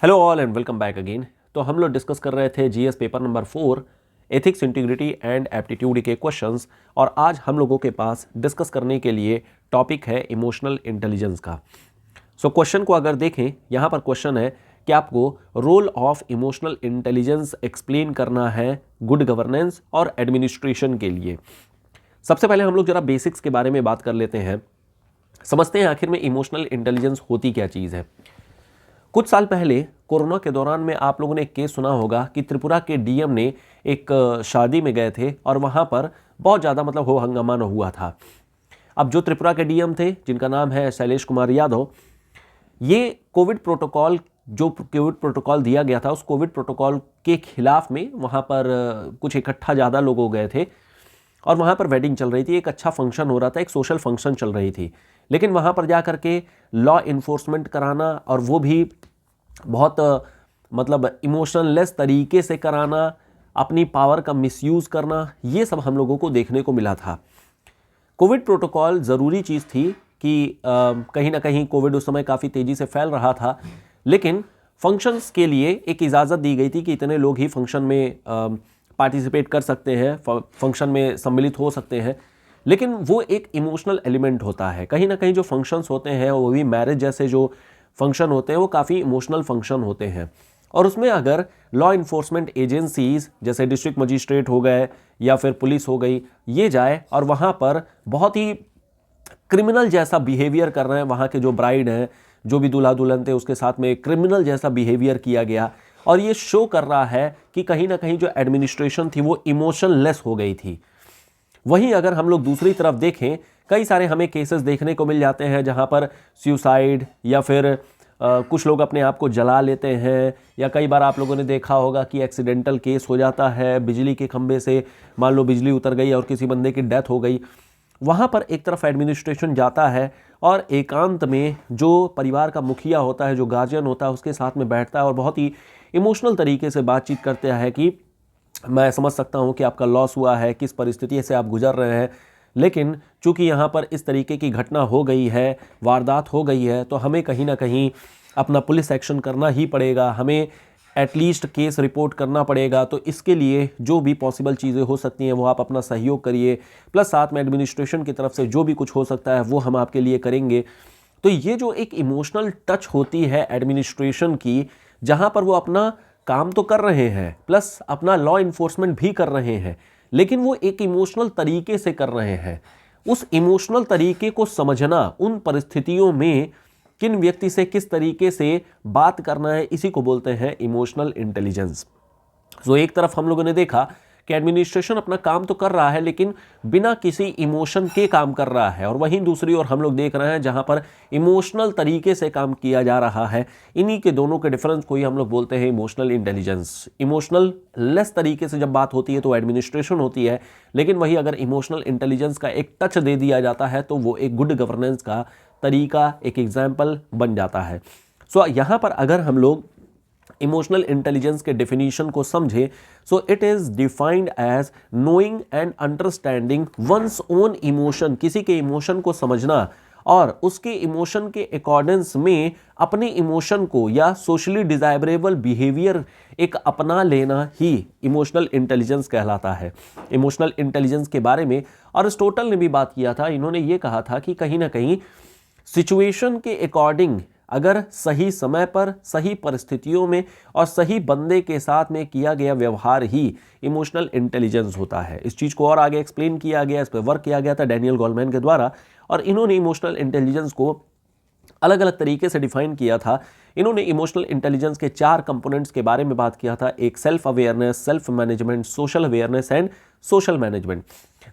Hello all and welcome back again. तो हम लोग डिस्कस कर रहे थे GS paper number 4 ethics integrity and aptitude के क्वेश्चंस, और आज हम लोगों के पास डिस्कस करने के लिए टॉपिक है इमोशनल इंटेलिजेंस का। सो क्वेश्चन को अगर देखें, यहाँ पर क्वेश्चन है कि आपको role of emotional intelligence explain करना है गुड गवर्नेंस और एडमिनिस्ट्रेशन के लिए। सबसे पहले हम लोग जरा बेसिक्स के बारे में बात कर लेते हैं, समझते हैं आखिर में इमोशनल इंटेलिजेंस होती क्या चीज़ है। कुछ साल पहले कोरोना के दौरान में आप लोगों ने एक केस सुना होगा कि त्रिपुरा के डीएम ने एक शादी में गए थे और वहाँ पर बहुत ज़्यादा हो हंगामा हुआ था। अब जो त्रिपुरा के डीएम थे, जिनका नाम है शैलेश कुमार यादव, ये कोविड प्रोटोकॉल दिया गया था, उस कोविड प्रोटोकॉल के खिलाफ में वहाँ पर कुछ इकट्ठा ज़्यादा लोग हो गए थे और वहाँ पर वेडिंग चल रही थी, एक अच्छा फंक्शन हो रहा था, एक सोशल फंक्शन चल रही थी। लेकिन वहाँ पर जा कर के लॉ इन्फोर्समेंट कराना, और वो भी बहुत इमोशनल लेस तरीके से कराना, अपनी पावर का मिसयूज़ करना, ये सब हम लोगों को देखने को मिला था। कोविड प्रोटोकॉल ज़रूरी चीज़ थी कि कहीं ना कहीं कोविड उस समय काफ़ी तेज़ी से फैल रहा था, लेकिन फंक्शंस के लिए एक इजाज़त दी गई थी कि इतने लोग ही फंक्शन में पार्टिसिपेट कर सकते हैं, फंक्शन में सम्मिलित हो सकते हैं। लेकिन वो एक इमोशनल एलिमेंट होता है। कहीं ना कहीं जो फंक्शंस होते हैं, वो भी मैरिज जैसे जो फंक्शन होते हैं, वो काफ़ी इमोशनल फंक्शन होते हैं। और उसमें अगर लॉ इन्फोर्समेंट एजेंसीज़ जैसे डिस्ट्रिक्ट मजिस्ट्रेट हो गए या फिर पुलिस हो गई, ये जाए और वहाँ पर बहुत ही क्रिमिनल जैसा बिहेवियर कर रहे हैं, वहाँ के जो ब्राइड हैं, जो भी दूल्हा दुल्हन थे, उसके साथ में क्रिमिनल जैसा बिहेवियर किया गया, और ये शो कर रहा है कि कहीं ना कहीं जो एडमिनिस्ट्रेशन थी वो इमोशनलेस हो गई थी। वहीं अगर हम लोग दूसरी तरफ देखें, कई सारे हमें केसेस देखने को मिल जाते हैं जहां पर सुसाइड या फिर कुछ लोग अपने आप को जला लेते हैं, या कई बार आप लोगों ने देखा होगा कि एक्सीडेंटल केस हो जाता है, बिजली के खंभे से मान लो बिजली उतर गई और किसी बंदे की डेथ हो गई। वहाँ पर एक तरफ एडमिनिस्ट्रेशन जाता है और एकांत में जो परिवार का मुखिया होता है, जो गार्जियन होता है, उसके साथ में बैठता है और बहुत ही इमोशनल तरीके से बातचीत करते हैं कि मैं समझ सकता हूं कि आपका लॉस हुआ है, किस परिस्थिति से आप गुजर रहे हैं, लेकिन चूंकि यहाँ पर इस तरीके की घटना हो गई है, वारदात हो गई है, तो हमें कहीं ना कहीं अपना पुलिस एक्शन करना ही पड़ेगा, हमें एटलीस्ट केस रिपोर्ट करना पड़ेगा। तो इसके लिए जो भी पॉसिबल चीज़ें हो सकती हैं वो आप अपना सहयोग करिए, प्लस साथ में एडमिनिस्ट्रेशन की तरफ से जो भी कुछ हो सकता है वो हम आपके लिए करेंगे। तो ये जो एक इमोशनल टच होती है एडमिनिस्ट्रेशन की, जहाँ पर वो अपना काम तो कर रहे हैं प्लस अपना लॉ इन्फोर्समेंट भी कर रहे हैं, लेकिन वो एक इमोशनल तरीके से कर रहे हैं। उस इमोशनल तरीके को समझना, उन परिस्थितियों में किन व्यक्ति से किस तरीके से बात करना है, इसी को बोलते हैं इमोशनल इंटेलिजेंस। तो एक तरफ हम लोगों ने देखा कि एडमिनिस्ट्रेशन अपना काम तो कर रहा है लेकिन बिना किसी इमोशन के काम कर रहा है, और वहीं दूसरी ओर हम लोग देख रहे हैं जहां पर इमोशनल तरीके से काम किया जा रहा है। इन्हीं के दोनों के डिफरेंस को ही हम लोग बोलते हैं इमोशनल इंटेलिजेंस। इमोशनल लेस तरीके से जब बात होती है तो एडमिनिस्ट्रेशन होती है, लेकिन वही अगर इमोशनल इंटेलिजेंस का एक टच दे दिया जाता है तो वो एक गुड गवर्नेंस का तरीका, एक एग्जाम्पल बन जाता है। सो यहाँ पर अगर हम लोग इमोशनल इंटेलिजेंस के डेफिनेशन को समझे, so it is defined as knowing and understanding one's own emotion, किसी के इमोशन को समझना और उसके इमोशन के अकॉर्डेंस में अपने इमोशन को या सोशली डिजायरेबल बिहेवियर एक अपना लेना ही इमोशनल इंटेलिजेंस कहलाता है। इमोशनल इंटेलिजेंस के बारे में अरिस्टोटल ने भी बात किया था। इन्होंने ये कहा था कि कहीं ना कहीं सिचुएशन के अकॉर्डिंग अगर सही समय पर, सही परिस्थितियों में और सही बंदे के साथ में किया गया व्यवहार ही इमोशनल इंटेलिजेंस होता है। इस चीज़ को और आगे एक्सप्लेन किया गया, इस पर वर्क किया गया था डैनियल गोलमैन के द्वारा, और इन्होंने इमोशनल इंटेलिजेंस को अलग अलग तरीके से डिफाइन किया था। इन्होंने इमोशनल इंटेलिजेंस के 4 कंपोनेंट्स के बारे में बात किया था। एक self awareness, self management, social awareness and social management.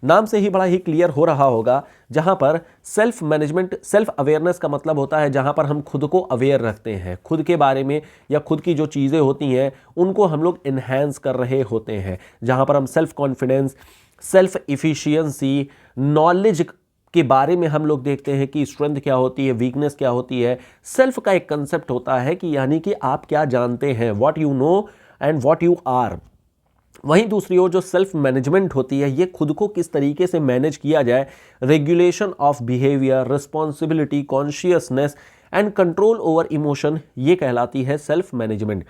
नाम से ही बड़ा ही क्लियर हो रहा होगा, जहां पर सेल्फ मैनेजमेंट, सेल्फ अवेयरनेस का मतलब होता है जहां पर हम खुद को अवेयर रखते हैं, खुद के बारे में या खुद की जो चीज़ें होती हैं उनको हम लोग इन्हेंस कर रहे होते हैं, जहां पर हम self confidence, self efficiency, knowledge के बारे में हम लोग देखते हैं कि स्ट्रेंथ क्या होती है, वीकनेस क्या होती है। सेल्फ का एक कंसेप्ट होता है कि यानी कि आप क्या जानते हैं, what you know and what you are. वहीं दूसरी ओर जो सेल्फ मैनेजमेंट होती है, ये खुद को किस तरीके से मैनेज किया जाए, regulation of behaviour, responsibility, consciousness and control over emotion, ये कहलाती है सेल्फ मैनेजमेंट।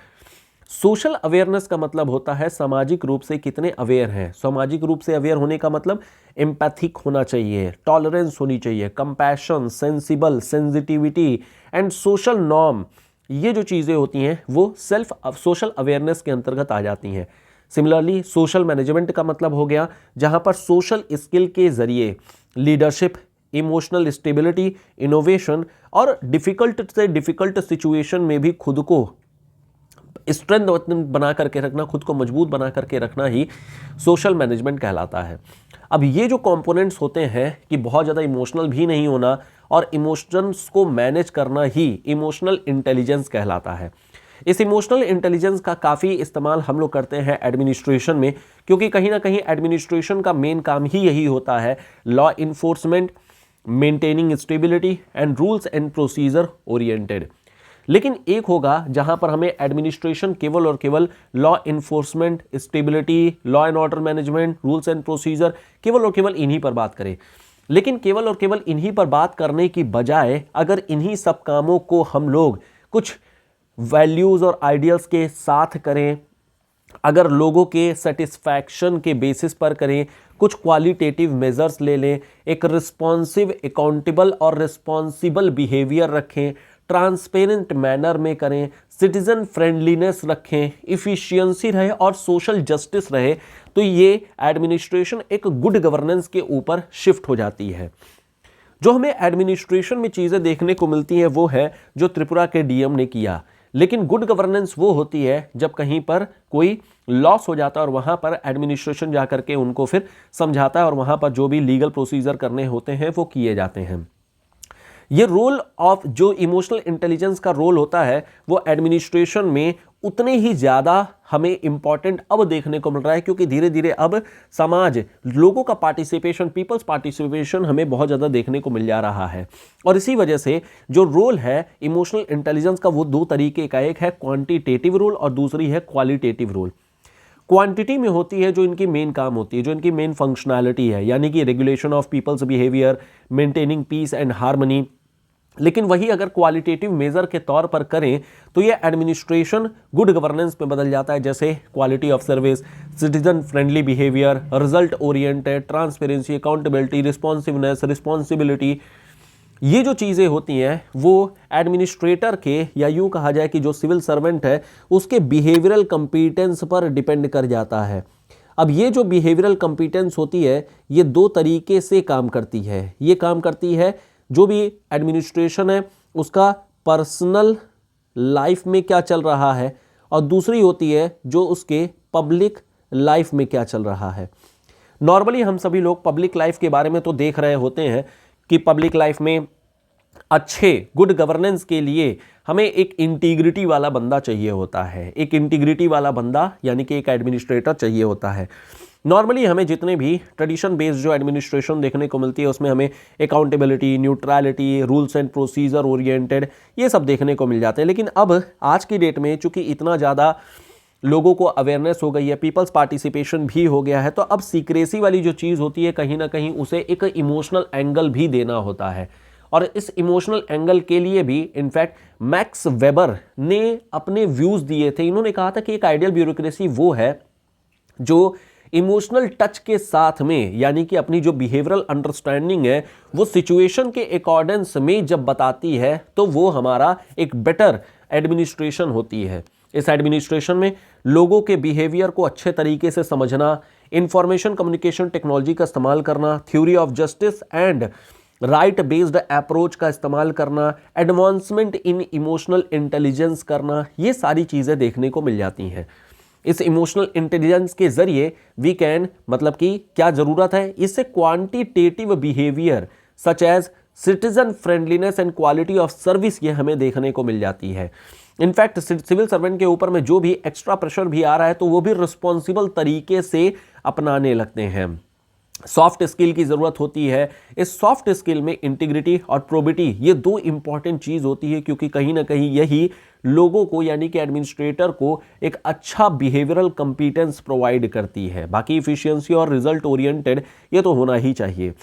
सोशल अवेयरनेस का मतलब होता है सामाजिक रूप से कितने अवेयर हैं। सामाजिक रूप से अवेयर होने का मतलब एम्पैथिक होना चाहिए, टॉलरेंस होनी चाहिए, compassion, sensible, sensitivity and social norm, ये जो चीज़ें होती हैं वो सेल्फ सोशल अवेयरनेस के अंतर्गत आ जाती हैं। सिमिलरली सोशल मैनेजमेंट का मतलब हो गया जहां पर सोशल स्किल के जरिए लीडरशिप, इमोशनल स्टेबिलिटी, इनोवेशन और डिफिकल्ट से डिफिकल्ट सिचुएशन में भी खुद को स्ट्रेंथ बना करके रखना, खुद को मजबूत बना करके रखना ही सोशल मैनेजमेंट कहलाता है। अब ये जो कंपोनेंट्स होते हैं कि बहुत ज़्यादा इमोशनल भी नहीं होना और इमोशंस को मैनेज करना ही इमोशनल इंटेलिजेंस कहलाता है। इस इमोशनल इंटेलिजेंस का काफ़ी इस्तेमाल हम लोग करते हैं एडमिनिस्ट्रेशन में, क्योंकि कहीं ना कहीं एडमिनिस्ट्रेशन का मेन काम ही यही होता है, law enforcement, maintaining stability and rules and procedure oriented. लेकिन एक होगा जहां पर हमें एडमिनिस्ट्रेशन केवल और केवल law enforcement, stability, law and order management, rules and procedure, केवल और केवल इन्हीं पर बात करें। लेकिन केवल और केवल इन्हीं पर बात करने की बजाय अगर इन्हीं सब कामों को हम लोग कुछ वैल्यूज़ और आइडियल्स के साथ करें, अगर लोगों के सेटिस्फैक्शन के बेसिस पर करें, कुछ क्वालिटेटिव मेजर्स ले लें, एक रिस्पॉन्सिव, अकाउंटेबल और रिस्पॉन्सिबल बिहेवियर रखें, ट्रांसपेरेंट मैनर में करें, सिटीजन फ्रेंडलीनेस रखें, इफिशियंसी रहे और सोशल जस्टिस रहे, तो ये एडमिनिस्ट्रेशन एक गुड गवर्नेंस के ऊपर शिफ्ट हो जाती है। जो हमें एडमिनिस्ट्रेशन में चीज़ें देखने को मिलती हैं वो है जो त्रिपुरा के डीएम ने किया। लेकिन गुड गवर्नेंस वो होती है जब कहीं पर कोई लॉस हो जाता है और वहाँ पर एडमिनिस्ट्रेशन जा करके उनको फिर समझाता है और वहाँ पर जो भी लीगल प्रोसीजर करने होते हैं वो किए जाते हैं। ये रोल ऑफ जो इमोशनल इंटेलिजेंस का रोल होता है वो एडमिनिस्ट्रेशन में उतने ही ज़्यादा हमें इंपॉर्टेंट अब देखने को मिल रहा है, क्योंकि धीरे धीरे अब समाज, लोगों का पार्टिसिपेशन, पीपल्स पार्टिसिपेशन हमें बहुत ज़्यादा देखने को मिल जा रहा है। और इसी वजह से जो रोल है इमोशनल इंटेलिजेंस का वो दो तरीके का, एक है क्वांटिटेटिव रोल और दूसरी है क्वालिटेटिव रोल। क्वांटिटी में होती है जो इनकी मेन काम होती है, जो इनकी मेन फंक्शनैलिटी है, यानी कि regulation of people's behaviour, maintaining peace and harmony. लेकिन वही अगर क्वालिटेटिव मेजर के तौर पर करें तो ये एडमिनिस्ट्रेशन गुड गवर्नेंस में बदल जाता है, जैसे quality of service, citizen friendly behaviour, result oriented, transparency, accountability, responsiveness, responsibility. ये जो चीज़ें होती हैं वो एडमिनिस्ट्रेटर के, या यूँ कहा जाए कि जो सिविल सर्वेंट है उसके बिहेवियरल कंपीटेंस पर डिपेंड कर जाता है। अब ये जो बिहेवियरल कंपीटेंस होती है ये दो तरीके से काम करती है। ये काम करती है जो भी एडमिनिस्ट्रेशन है उसका पर्सनल लाइफ में क्या चल रहा है, और दूसरी होती है जो उसके पब्लिक लाइफ में क्या चल रहा है। नॉर्मली हम सभी लोग पब्लिक लाइफ के बारे में तो देख रहे होते हैं कि पब्लिक लाइफ में अच्छे गुड गवर्नेंस के लिए हमें एक इंटीग्रिटी वाला बंदा चाहिए होता है। एक इंटीग्रिटी वाला बंदा यानी कि एक एडमिनिस्ट्रेटर चाहिए होता है। नॉर्मली हमें जितने भी ट्रेडिशन बेस्ड जो एडमिनिस्ट्रेशन देखने को मिलती है उसमें हमें accountability, neutrality, rules and procedure oriented, ये सब देखने को मिल जाते हैं। लेकिन अब आज की डेट में चूंकि इतना ज़्यादा लोगों को अवेयरनेस हो गई है, पीपल्स पार्टिसिपेशन भी हो गया है, तो अब सीक्रेसी वाली जो चीज़ होती है कहीं ना कहीं उसे एक इमोशनल एंगल भी देना होता है। और इस इमोशनल एंगल के लिए भी इनफैक्ट मैक्स वेबर ने अपने व्यूज़ दिए थे। इन्होंने कहा था कि एक आइडियल ब्यूरोक्रेसी वो है जो इमोशनल टच के साथ में, यानी कि अपनी जो बिहेवियरल अंडरस्टैंडिंग है वो सिचुएशन के अकॉर्डेंस में जब बताती है तो वो हमारा एक बेटर एडमिनिस्ट्रेशन होती है। इस एडमिनिस्ट्रेशन में लोगों के बिहेवियर को अच्छे तरीके से समझना, इंफॉर्मेशन कम्युनिकेशन टेक्नोलॉजी का इस्तेमाल करना, theory of justice and right based approach का इस्तेमाल करना, एडवांसमेंट इन इमोशनल इंटेलिजेंस करना, ये सारी चीज़ें देखने को मिल जाती हैं। इस इमोशनल इंटेलिजेंस के जरिए वी कैन, मतलब कि क्या ज़रूरत है, इससे quantitative behaviour such as citizen friendliness and quality of service ये हमें देखने को मिल जाती है। इनफैक्ट सिविल सर्वेंट के ऊपर में जो भी एक्स्ट्रा प्रेशर भी आ रहा है तो वो भी रिस्पॉन्सिबल तरीके से अपनाने लगते हैं। सॉफ्ट स्किल की ज़रूरत होती है। इस सॉफ्ट स्किल में इंटीग्रिटी और प्रोबिटी ये दो इंपॉर्टेंट चीज़ होती है, क्योंकि कहीं ना कहीं यही लोगों को यानी कि एडमिनिस्ट्रेटर को एक अच्छा बिहेवियरल कंपीटेंस प्रोवाइड करती है। बाकी इफिशियंसी और रिजल्ट ओरिएंटेड ये तो होना ही चाहिए।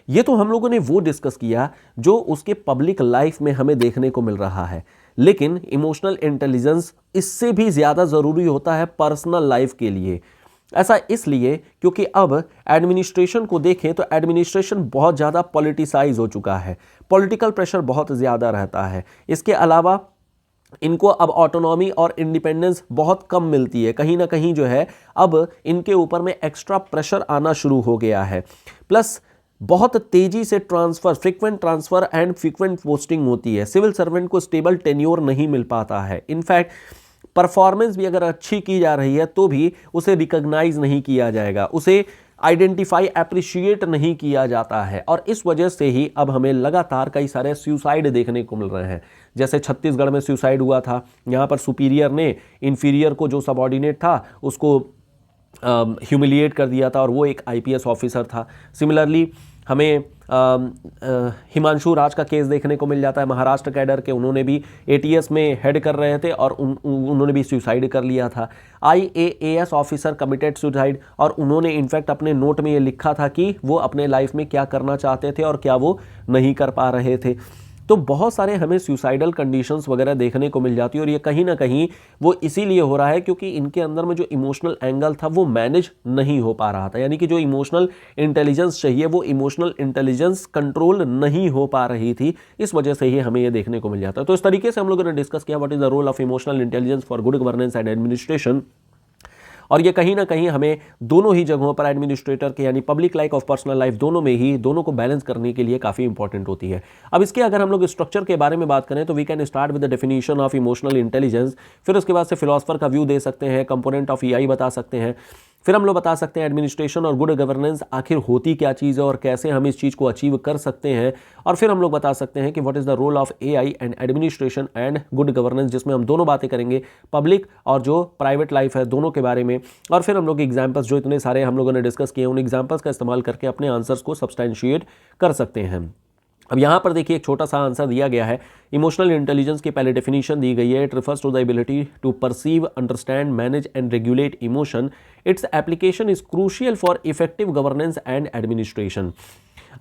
ये तो हम लोगों ने वो डिस्कस किया जो उसके पब्लिक लाइफ में हमें देखने को मिल रहा है, लेकिन इमोशनल इंटेलिजेंस इससे भी ज़्यादा ज़रूरी होता है पर्सनल लाइफ के लिए। ऐसा इसलिए क्योंकि अब एडमिनिस्ट्रेशन को देखें तो एडमिनिस्ट्रेशन बहुत ज़्यादा पॉलिटिसाइज हो चुका है, पॉलिटिकल प्रेशर बहुत ज़्यादा रहता है। इसके अलावा इनको अब ऑटोनॉमी और इंडिपेंडेंस बहुत कम मिलती है, कहीं ना कहीं जो है अब इनके ऊपर में एक्स्ट्रा प्रेशर आना शुरू हो गया है। प्लस बहुत तेजी से frequent transfer and frequent posting होती है। सिविल सर्वेंट को स्टेबल टेन्योर नहीं मिल पाता है। इनफैक्ट परफॉर्मेंस भी अगर अच्छी की जा रही है तो भी उसे रिकॉग्नाइज नहीं किया जाएगा, उसे आइडेंटिफाई अप्रिशिएट नहीं किया जाता है। और इस वजह से ही अब हमें लगातार कई सारे सुसाइड देखने को मिल रहे हैं। जैसे छत्तीसगढ़ में सुसाइड हुआ था, यहाँ पर सुपीरियर ने इंफीरियर को, जो सबऑर्डिनेट था, उसको ह्यूमिलिएट कर दिया था और वो एक आईपीएस ऑफिसर था। सिमिलरली हमें हिमांशु राज का केस देखने को मिल जाता है, महाराष्ट्र कैडर के। उन्होंने भी एटीएस में हेड कर रहे थे और उन्होंने भी सुसाइड कर लिया था। आईएएस ऑफिसर कमिटेड सुसाइड, और उन्होंने इनफैक्ट अपने नोट में ये लिखा था कि वो अपने लाइफ में क्या करना चाहते थे और क्या वो नहीं कर पा रहे थे। तो बहुत सारे हमें सुसाइडल कंडीशंस वगैरह देखने को मिल जाती है, और ये कहीं ना कहीं वो इसीलिए हो रहा है क्योंकि इनके अंदर में जो इमोशनल एंगल था वो मैनेज नहीं हो पा रहा था। यानी कि जो इमोशनल इंटेलिजेंस चाहिए वो इमोशनल इंटेलिजेंस कंट्रोल नहीं हो पा रही थी। इस वजह से ही हमें ये देखने को मिल जाता है। तो इस तरीके से हम लोगों ने डिस्कस किया what is the role of emotional intelligence for good governance and administration. और ये कहीं ना कहीं हमें दोनों ही जगहों पर, एडमिनिस्ट्रेटर के यानी पब्लिक लाइफ और पर्सनल लाइफ, दोनों में ही दोनों को बैलेंस करने के लिए काफ़ी इंपॉर्टेंट होती है। अब इसके अगर हम लोग स्ट्रक्चर के बारे में बात करें तो we can start with the definition of emotional intelligence, फिर उसके बाद से फिलोसफर का व्यू दे सकते हैं, कंपोनेंट ऑफ ईआई बता सकते हैं, फिर हम लोग बता सकते हैं एडमिनिस्ट्रेशन और गुड गवर्नेंस आखिर होती क्या चीज़ है और कैसे हम इस चीज़ को अचीव कर सकते हैं, और फिर हम लोग बता सकते हैं कि what is the role of AI and administration and good governance, जिसमें हम दोनों बातें करेंगे, पब्लिक और जो प्राइवेट लाइफ है दोनों के बारे में। और फिर हम लोग एग्जाम्पल्स जो इतने सारे हम लोगों ने डिस्कस किए उन एग्जाम्पल्स का इस्तेमाल करके अपने आंसर्स को सब्सटेंशिएट कर सकते हैं। अब यहाँ पर देखिए एक छोटा सा आंसर दिया गया है। इमोशनल इंटेलिजेंस की पहले डेफिनेशन दी गई है, it refers to the ability to perceive, understand, manage and regulate emotion. Its application is crucial for effective governance and administration.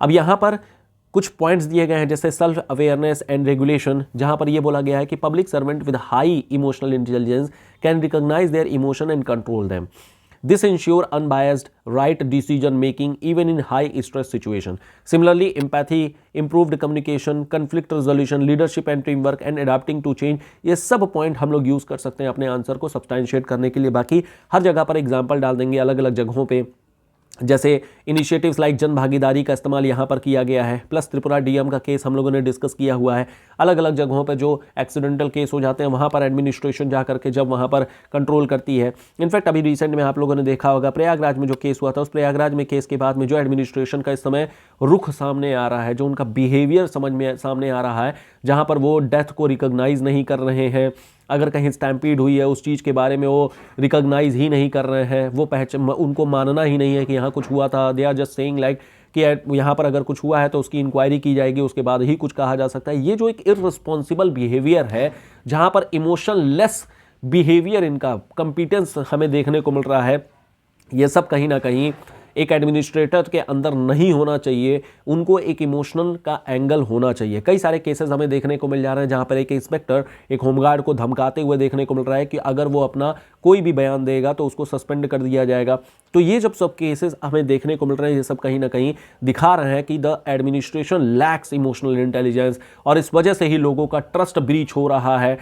अब यहाँ पर कुछ पॉइंट्स दिए गए हैं जैसे सेल्फ अवेयरनेस एंड रेगुलेशन, जहाँ पर ये बोला गया है कि public servant with high emotional intelligence can recognise their emotion and control them. This ensure unbiased, right decision making even in high stress situation. Similarly, empathy, improved communication, conflict resolution, leadership and teamwork and adapting to change, ये सब point हम लोग use कर सकते हैं अपने answer को substantiate करने के लिए। बाकी हर जगह पर एग्जाम्पल डाल देंगे अलग अलग जगहों पे, जैसे इनिशिएटिव्स लाइक जन भागीदारी का इस्तेमाल यहाँ पर किया गया है, प्लस त्रिपुरा डीएम का केस हम लोगों ने डिस्कस किया हुआ है। अलग अलग जगहों पर जो एक्सीडेंटल केस हो जाते हैं वहाँ पर एडमिनिस्ट्रेशन जा करके जब वहाँ पर कंट्रोल करती है। इनफैक्ट अभी रिसेंट में आप लोगों ने देखा होगा प्रयागराज में जो केस हुआ था, उस प्रयागराज में केस के बाद में जो एडमिनिस्ट्रेशन का इस समय रुख सामने आ रहा है, जो उनका बिहेवियर समझ में सामने आ रहा है, जहाँ पर वो डेथ को रिकॉग्नाइज नहीं कर रहे हैं, अगर कहीं स्टैम्पीड हुई है उस चीज़ के बारे में वो रिकॉग्नाइज ही नहीं कर रहे हैं, वो उनको मानना ही नहीं है कि यहाँ कुछ हुआ था। They are just saying like कि यहाँ पर अगर कुछ हुआ है तो उसकी इंक्वायरी की जाएगी, उसके बाद ही कुछ कहा जा सकता है। ये जो एक इररिस्पॉन्सिबल बिहेवियर है, जहाँ पर इमोशनलेस बिहेवियर, इनका कंपिटेंस हमें देखने को मिल रहा है, ये सब कहीं ना कहीं एक एडमिनिस्ट्रेटर के अंदर नहीं होना चाहिए। उनको एक इमोशनल का एंगल होना चाहिए। कई सारे केसेस हमें देखने को मिल जा रहे हैं जहाँ पर एक इंस्पेक्टर एक होमगार्ड को धमकाते हुए देखने को मिल रहा है कि अगर वो अपना कोई भी बयान देगा तो उसको सस्पेंड कर दिया जाएगा। तो ये जब सब केसेस हमें देखने को मिल रहे हैं, ये सब कहीं ना कहीं दिखा रहे हैं कि the administration lakhs emotional intelligence, और इस वजह से ही लोगों का ट्रस्ट ब्रीच हो रहा है।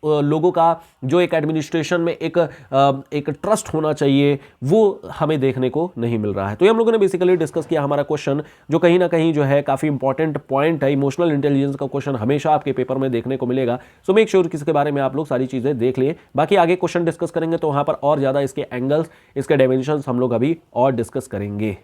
लोगों का जो एक एडमिनिस्ट्रेशन में एक ट्रस्ट होना चाहिए वो हमें देखने को नहीं मिल रहा है। तो ये हम लोगों ने बेसिकली डिस्कस किया हमारा क्वेश्चन, जो कहीं ना कहीं जो है काफ़ी इंपॉर्टेंट पॉइंट है। इमोशनल इंटेलिजेंस का क्वेश्चन हमेशा आपके पेपर में देखने को मिलेगा, सो मेक श्योर इसके बारे में आप लोग सारी चीज़ें देख लिए। बाकी आगे क्वेश्चन डिस्कस करेंगे तो वहाँ पर और ज़्यादा इसके एंगल्स, इसके डायमेंशंस हम लोग अभी और डिस्कस करेंगे।